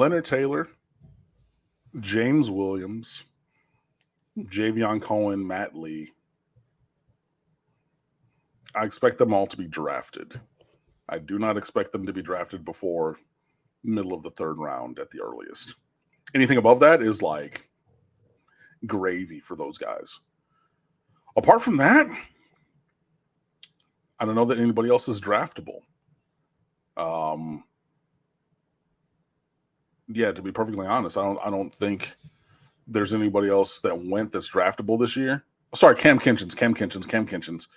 Leonard Taylor, James Williams, Javion Cohen, Matt Lee. I expect them all to be drafted. I do not expect them to be drafted before middle of the third round at the earliest. Anything above that is like gravy for those guys. Apart from that, I don't know that anybody else is draftable. Yeah, to be perfectly honest, I don't think there's anybody else that went that's draftable this year. Sorry, Cam Kinchins.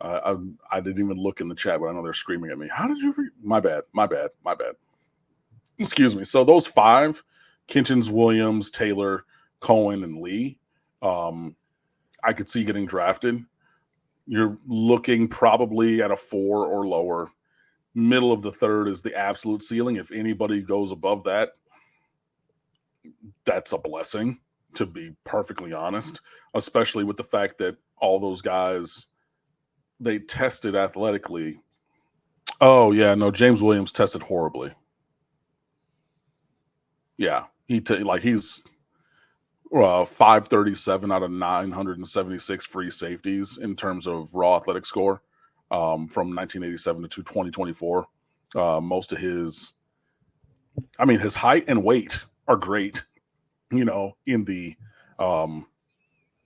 I didn't even look in the chat, but I know they're screaming at me. How did you? My bad. Excuse me. So those five, Kinchins, Williams, Taylor, Cohen, and Lee, I could see getting drafted. You're looking probably at a 4 or lower. Middle of the third is the absolute ceiling. If anybody goes above that, that's a blessing, to be perfectly honest, especially with the fact that all those guys, they tested athletically. Oh, yeah, no, James Williams tested horribly. Yeah, he's 537 out of 976 free safeties in terms of raw athletic score from 1987 to 2024. Most of his height and weight are great, in the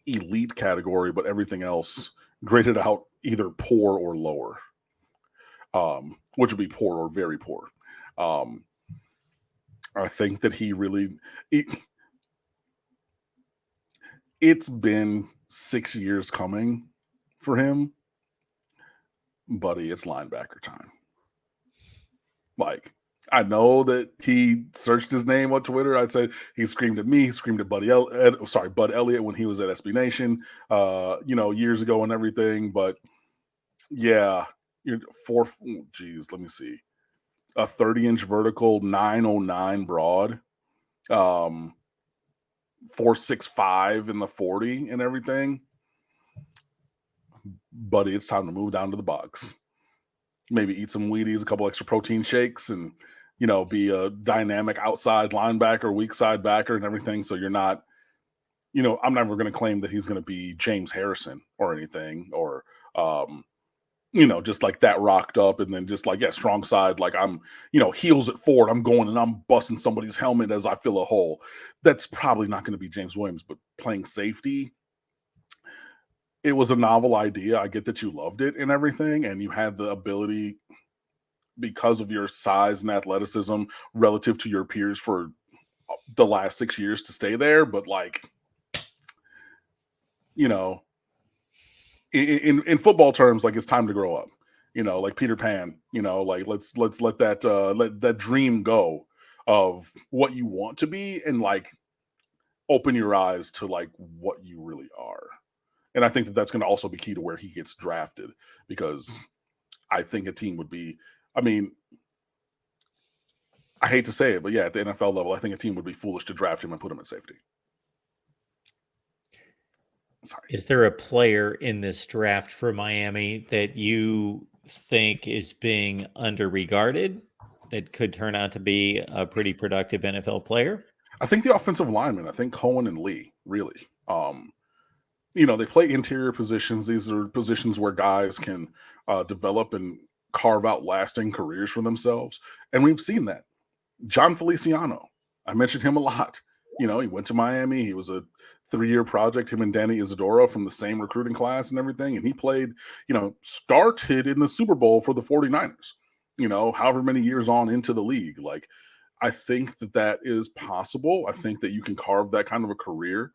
elite category, but everything else graded out either poor or lower, which would be poor or very poor. I think that it's been 6 years coming for him, buddy. It's linebacker time. Like, I know that he searched his name on Twitter. I said he screamed at me. He screamed at Bud Elliott when he was at SB Nation, years ago and everything. But yeah, you're let me see. A 30-inch vertical, 909 broad, 465 in the 40 and everything. Buddy, it's time to move down to the box. Maybe eat some Wheaties, a couple extra protein shakes, and be a dynamic outside linebacker, weak side backer, and everything. So you're not, I'm never going to claim that he's going to be James Harrison or anything, or just like that rocked up and then just like, yeah, strong side, like I'm, heels at forward, I'm going and I'm busting somebody's helmet as I fill a hole. That's probably not going to be James Williams, but playing safety, it was a novel idea. I get that you loved it and everything, and you had the ability because of your size and athleticism relative to your peers for the last 6 years to stay there. But like, in football terms, like it's time to grow up, like Peter Pan, like let's let that dream go of what you want to be and like open your eyes to like what you really are. And I think that that's going to also be key to where he gets drafted, because I think a team would be, I hate to say it, but yeah, at the NFL level, I think a team would be foolish to draft him and put him at safety. Sorry. Is there a player in this draft for Miami that you think is being underregarded that could turn out to be a pretty productive NFL player? I think the offensive linemen, I think Cohen and Lee, really. They play interior positions. These are positions where guys can develop and carve out lasting careers for themselves. And we've seen that. John Feliciano, I mentioned him a lot. He went to Miami. He was a 3-year project, him and Danny Isidoro from the same recruiting class and everything. And he played, started in the Super Bowl for the 49ers, however many years on into the league. Like, I think that is possible. I think that you can carve that kind of a career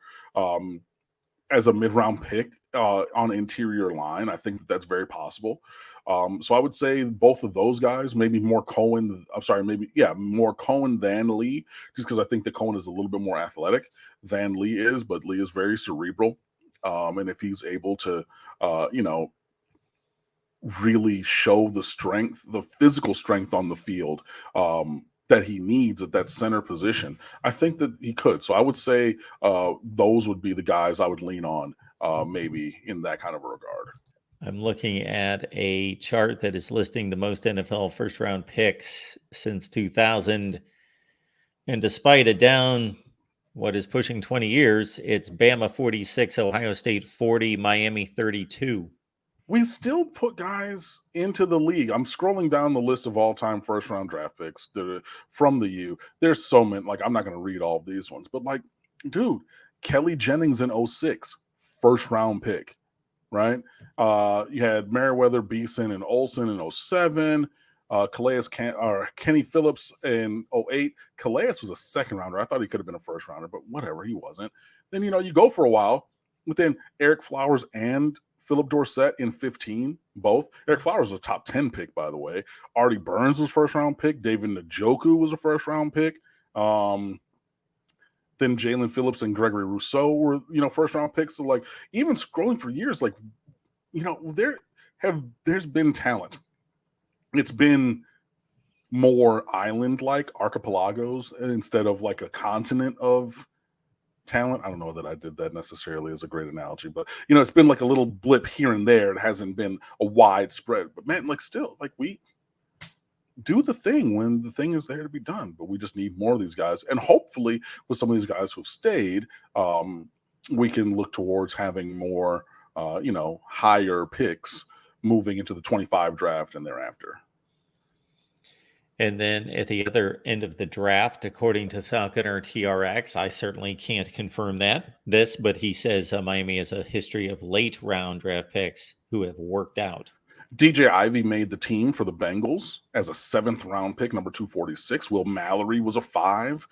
as a mid-round pick on interior line. I think that's very possible. So I would say both of those guys, maybe more Cohen. More Cohen than Lee, just because I think that Cohen is a little bit more athletic than Lee is, but Lee is very cerebral. And if he's able to, really show the strength, the physical strength on the field that he needs at that center position, I think that he could. So I would say those would be the guys I would lean on, maybe in that kind of a regard. I'm looking at a chart that is listing the most NFL first-round picks since 2000. And despite a down, what is pushing 20 years, it's Bama 46, Ohio State 40, Miami 32. We still put guys into the league. I'm scrolling down the list of all-time first-round draft picks that are from the U. There's so many. Like, I'm not going to read all of these ones, but like, dude, Kelly Jennings in 06, first-round pick, right? You had Meriwether, Beeson, and Olsen in 07. Kenny Phillips in 08. Calais was a second rounder. I thought he could have been a first rounder, but whatever, he wasn't. Then, you go for a while, but then Eric Flowers and Philip Dorsett in 15, both. Eric Flowers was a top 10 pick, by the way. Artie Burns was first round pick. David Njoku was a first round pick. Then Jalen Phillips and Gregory Rousseau were, first round picks. So, like, even scrolling for years, like, there's been talent. It's been more island-like archipelagos instead of like a continent of talent. I don't know that I did that necessarily as a great analogy, but it's been like a little blip here and there. It hasn't been a widespread, but man, like, still, like, we do the thing when the thing is there to be done, but we just need more of these guys. And hopefully with some of these guys who've stayed, we can look towards having more, higher picks moving into the 25 draft and thereafter. And then at the other end of the draft, according to Falconer TRX, I certainly can't confirm this, but he says Miami has a history of late round draft picks who have worked out. DJ Ivey made the team for the Bengals as a 7th round pick, number 246. Will Mallory was a 5.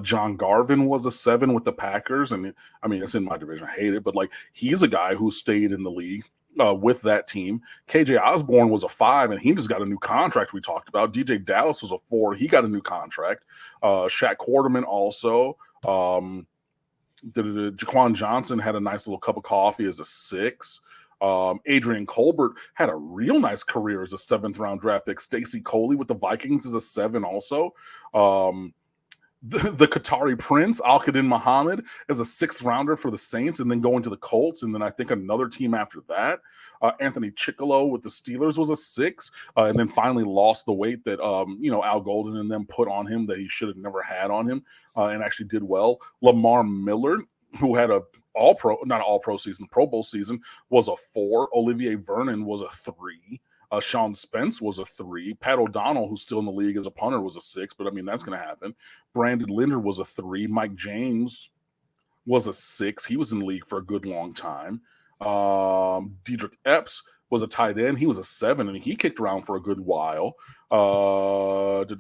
John Garvin was a 7 with the Packers. And I mean, it's in my division. I hate it, but like, he's a guy who stayed in the league with that team. KJ Osborne was a 5, and he just got a new contract we talked about. DJ Dallas was a 4. He got a new contract. Shaq Quarterman also. Jaquan Johnson had a nice little cup of coffee as a 6. Adrian Colbert had a real nice career as a 7th round draft pick. Stacey Coley with the Vikings is a 7 also. The Qatari Prince, Al-Qadim Muhammad, as a 6th rounder for the Saints, and then going to the Colts, and then I think another team after that. Anthony Chickalo with the Steelers was a 6, and then finally lost the weight that Al Golden and them put on him that he should have never had on him, and actually did well. Lamar Miller, who had a Pro Bowl season, was a 4. Olivier Vernon was a 3. Sean Spence was a 3. Pat O'Donnell, who's still in the league as a punter, was a 6, but I mean, that's going to happen. Brandon Linder was a 3. Mike James was a 6. He was in the league for a good long time. Diedrich Epps was a tight end. He was a 7, and he kicked around for a good while. And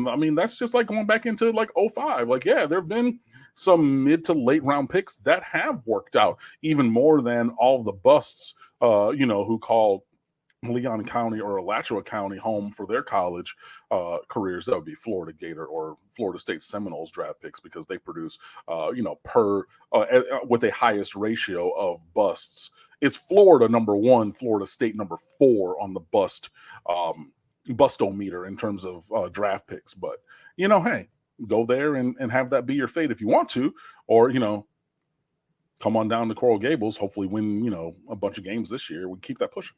I mean, that's just like going back into like 05. Like, yeah, there have been some mid to late round picks that have worked out even more than all of the busts, who called Leon County or Alachua County home for their college careers. That would be Florida Gator or Florida State Seminoles draft picks, because they produce, with the highest ratio of busts. It's Florida number 1, Florida State number 4 on the bustometer in terms of draft picks. But, hey, go there and have that be your fate if you want to, or, come on down to Coral Gables, hopefully win, a bunch of games this year. We keep that pushing.